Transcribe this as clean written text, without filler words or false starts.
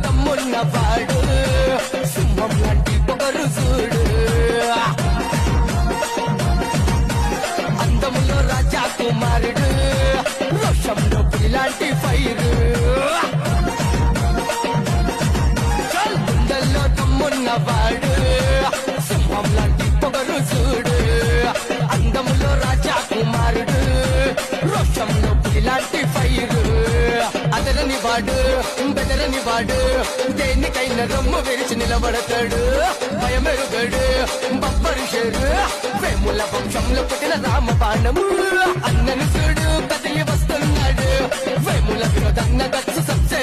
తమ్మున్నవాడు సింహం లాంటి పొగరు చూడు అందములో రాజా కుమారుడు రోషంలో పులిలాంటి ఫైరు గుండెల్లో తమ్మున్నవాడు సింహం లాంటి పొగరు చూడు అందములో రాజా కుమారుడు రోషంలో పులిలాంటి ఫైరు అదరని వాడు బెదరని వాడు దేనికైనా రొమ్ము విరిచి నిలబడతాడు భయమెరుగడు బొబ్బరు షేరు వేముల వంశంలో పుట్టిన రామ బాణము అన్నను చూడు కదిలి వస్తున్నాడు వేముల వినోదన్న గచ్చు సబ్సే